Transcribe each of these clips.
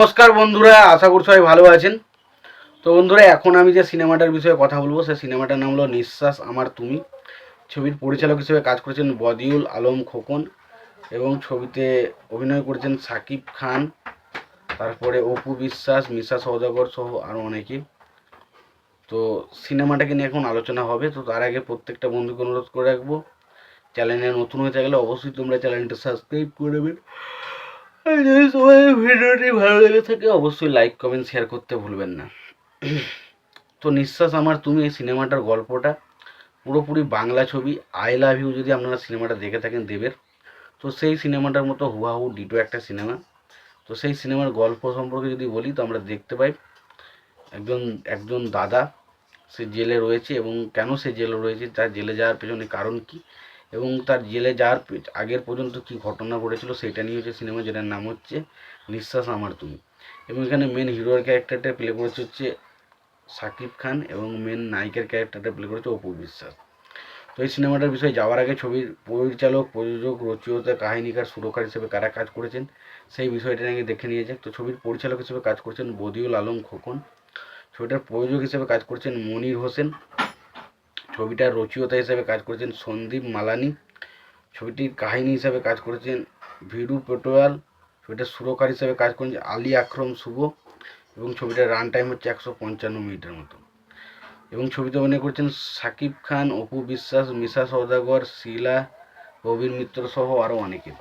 নমস্কার বন্ধুরা, আশা করছি সবাই ভালো আছেন। তো বন্ধুরা, এখন আমি যে সিনেমাটার বিষয়ে কথা বলবো সেই সিনেমাটার নাম হলো নিঃশ্বাস আমার তুমি। ছবির পরিচালক হিসেবে কাজ করেছেন বদিউল আলম খোকন এবং ছবিতে অভিনয় করেছেন সাকিব খান, তারপরে অপু বিশ্বাস, মিশা সওদাগর সহ আরও অনেকে। তো সিনেমাটাকে নিয়ে এখন আলোচনা হবে। তো তার আগে প্রত্যেকটা বন্ধুকে অনুরোধ করে রাখবো, চ্যানেলে নতুন হয়ে থাকলে অবশ্যই তোমরা চ্যানেলটা সাবস্ক্রাইব করে দেবে। আর যদি তোমাদের ভিডিওটি ভালো লেগে থাকে অবশ্যই লাইক কমেন্ট শেয়ার করতে ভুলবেন না। তো নিঃশ্বাস আমার তুমি এই সিনেমাটার গল্পটা পুরোপুরি বাংলা ছবি। আই লাভ ইউ যদি আপনারা সিনেমাটা দেখে থাকেন দেবের, তো সেই সিনেমাটার মতো হুবাহু ডিটো একটা সিনেমা। তো সেই সিনেমার গল্প সম্পর্কে যদি বলি, তো আমরা দেখতে পাই একজন একজন দাদা, সে জেলে রয়েছে এবং কেন সে জেলে রয়েছে, তার জেলে যাওয়ার পেছনে কারণ কি এবং তার জেলে যাওয়ার আগের পর্যন্ত কি ঘটনা ঘটেছিল সেটা নিয়ে হচ্ছে সিনেমা, যেটার নাম হচ্ছে নিঃশ্বাস আমার তুমি। এবং এখানে মেন হিরোর ক্যারেক্টারটা প্লে করেছে হচ্ছে সাকিব খান এবং মেন নায়িকার ক্যারেক্টারটা প্লে করেছে অপু বিশ্বাস। তো এই সিনেমাটার বিষয়ে যাওয়ার আগে ছবির পরিচালক, প্রযোজক, রচয়িতা, কাহিনীকার, সুরকার হিসেবে কারা কাজ করেছেন সেই বিষয়টা নিয়ে দেখে নিয়ে যাক। তো ছবির পরিচালক হিসেবে কাজ করছেন বদিউল আলম খোকন, ছবিটার প্রযোজক হিসেবে কাজ করছেন মনির হোসেন, ছবিটার রচয়িতা হিসেবে কাজ করেছেন সন্দীপ মালানি, ছবিটির কাহিনী হিসেবে কাজ করেছেন ভিরু পেটোয়াল, ছবিটার সুরকার হিসেবে কাজ করেছেন আলী আকরম শুভ এবং ছবিটার রান টাইম হচ্ছে 155 মিনিটের মতো। এবং ছবিতে অভিনয় করেছেন সাকিব খান, অপু বিশ্বাস, মিশা সওদাগর, শিলা, প্রবীণ মিত্র সহ আরও অনেকে।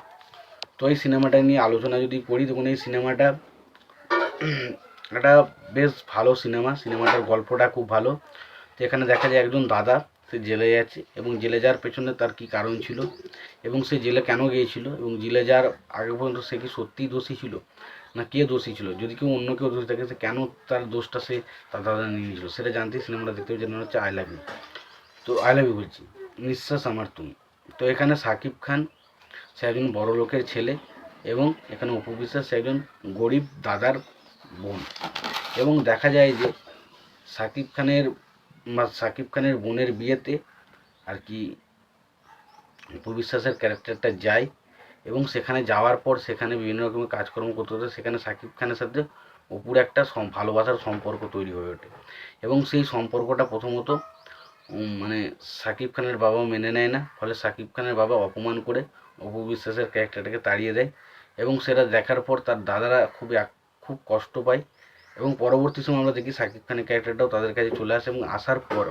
তো এই সিনেমাটা নিয়ে আলোচনা যদি করি, তখন এই সিনেমাটা একটা বেশ ভালো সিনেমা। সিনেমাটার গল্পটা খুব ভালো। তো এখানে দেখা যায় একজন দাদা, সে জেলে যাচ্ছে এবং জেলে যাওয়ার পেছনে তার কী কারণ ছিল এবং সে জেলে কেন গিয়েছিল এবং জেলে যাওয়ার আগে পর্যন্ত সে কি সত্যিই দোষী ছিল না কে দোষী ছিল, যদি কেউ অন্য কেউ দোষী থাকে সে কেন তার দোষটা সে তার দাদা নিয়ে নিয়েছিল, সেটা জানতে সিনেমাটা দেখতে হবে, যেটা হচ্ছে আই লাভ ইউ। তো আই লাভ ইউ বলছি, নিঃশ্বাস আমার তুমি। তো এখানে সাকিব খান সে একজন বড় লোকের ছেলে এবং এখানে অপু বিশ্বাস সে একজন গরিব দাদার বোন। এবং দেখা যায় যে সাকিব খানের বোনের বিয়েতে আর কি অপু বিশ্বাসের ক্যারেক্টারটা যায় এবং সেখানে যাওয়ার পর সেখানে বিভিন্ন রকমের কাজকর্ম করতে হতে সেখানে সাকিব খানের সাথে অপুর একটা ভালোবাসার সম্পর্ক তৈরি হয়ে ওঠে এবং সেই সম্পর্কটা প্রথমত মানে সাকিব খানের বাবা মেনে নেয় না, ফলে সাকিব খানের বাবা অপমান করে অপু বিশ্বাসের ক্যারেক্টারটাকে তাড়িয়ে দেয় এবং সেটা দেখার পর তার দাদারা খুব কষ্ট পায় এবং পরবর্তী সময় আমরা দেখি সাকিব খানের ক্যারেক্টারটাও তাদের কাছে চলে আসে এবং আসার পর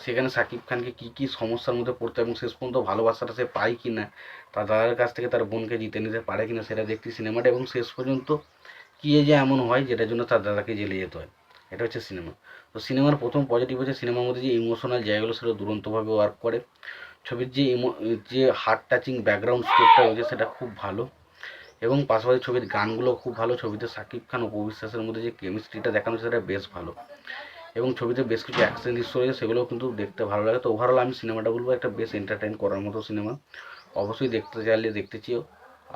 সেখানে সাকিব খানকে কী কী সমস্যার মধ্যে পড়তে এবং শেষ পর্যন্ত ভালোবাসাটা সে পায় কি না, তার দাদার কাছ থেকে তার বোনকে জিতে নিতে পারে কি না সেটা দেখতে সিনেমাটা। এবং শেষ পর্যন্ত কী যে এমন হয় যেটার জন্য তার দাদাকে জেলে যেতে হয়, এটা হচ্ছে সিনেমা। তো সিনেমার প্রথম পজিটিভ হচ্ছে সিনেমার মধ্যে যে ইমোশনাল জায়গাগুলো সেটা দুরন্তভাবে ওয়ার্ক করে। ছবির যে হার্ট টাচিং ব্যাকগ্রাউন্ড স্কোরটা রয়েছে সেটা খুব ভালো এবং পাশাপাশি ছবির গানগুলো খুব ভালো। ছবিতে সাকিব খান ও অপু বিশ্বাসের মধ্যে যে কেমিস্ট্রিটা দেখানো সেটা বেশ ভালো এবং ছবিতে বেশ কিছু অ্যাকশন দৃশ্য রয়েছে সেগুলোও কিন্তু দেখতে ভালো লাগে। তো ওভারঅল আমি সিনেমাটা বলবো একটা বেশ এন্টারটেইন করার মতো সিনেমা, অবশ্যই দেখতে চাইলে দেখতে চেয়েও।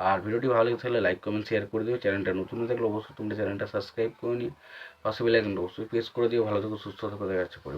আর ভিডিওটি ভালো লেগে থাকলে লাইক কমেন্ট শেয়ার করে দিও, চ্যানেলটা নতুন হয়ে থাকলে অবশ্যই তোমরা চ্যানেলটা সাবস্ক্রাইব করে নিও, পাশে বেল আইকনটা অবশ্যই প্রেস করে দিও। ভালো থেকো, সুস্থ থেকো, দেখা যাচ্ছে পরে।